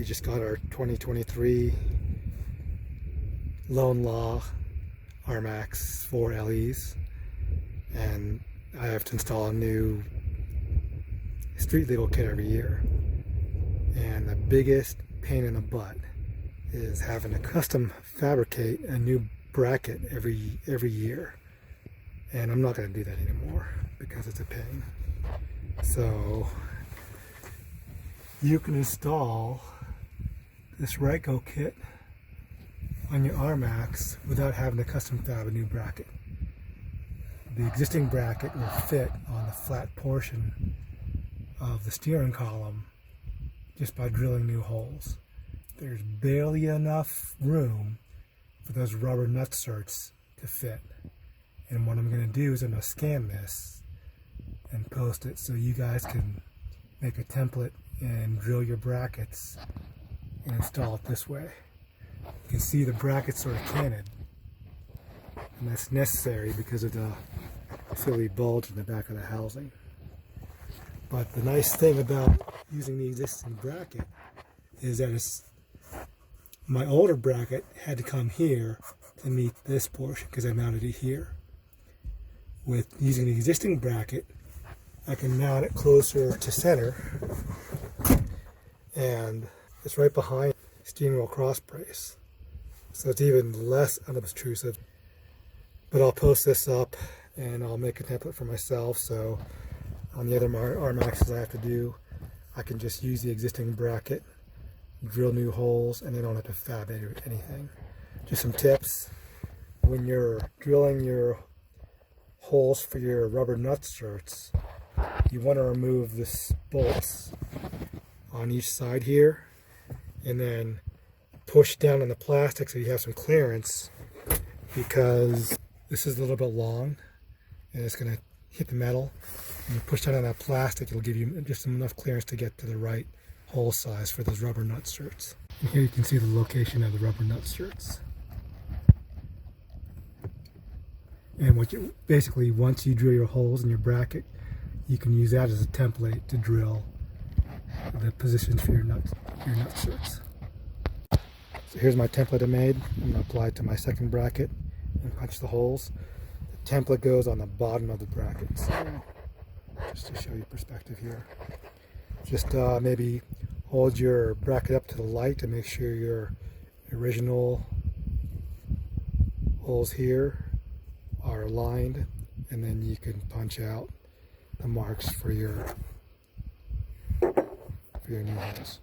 We just got our 2023 Lone Law RMAX 4 LEs, and I have to install a new street legal kit every year. And the biggest pain in the butt is having to custom fabricate a new bracket every year. And I'm not going to do that anymore because it's a pain. So you can install this Ryco kit on your RMAX without having to custom fab a new bracket. The existing bracket will fit on the flat portion of the steering column just by drilling new holes. There's barely enough room for those rubber nutserts to fit. And what I'm going to do is I'm going to scan this and post it so you guys can make a template and drill your brackets and install it this way. You can see the brackets sort of canted, and that's necessary because of the silly bulge in the back of the housing. But the nice thing about using the existing bracket is that my older bracket had to come here to meet this portion because I mounted it here. With using the existing bracket, I can mount it closer to center, and it's right behind the steering wheel cross brace, so it's even less unobtrusive. But I'll post this up and I'll make a template for myself, so on the other RMAXs I have to do, I can just use the existing bracket, drill new holes, and I don't have to fab anything. Just some tips: when you're drilling your holes for your rubber nutserts, you want to remove the bolts on each side here and then push down on the plastic so you have some clearance, because this is a little bit long and it's going to hit the metal. When you push down on that plastic, it'll give you just enough clearance to get to the right hole size for those rubber nutserts. And here you can see the location of the rubber nutserts. And basically, once you drill your holes in your bracket, you can use that as a template to drill the positions for your nutserts. So here's my template I made. I'm going to apply it to my second bracket and punch the holes. The template goes on the bottom of the bracket. So just to show you perspective here. Just maybe hold your bracket up to the light to make sure your original holes here are aligned, and then you can punch out the marks for your new holes.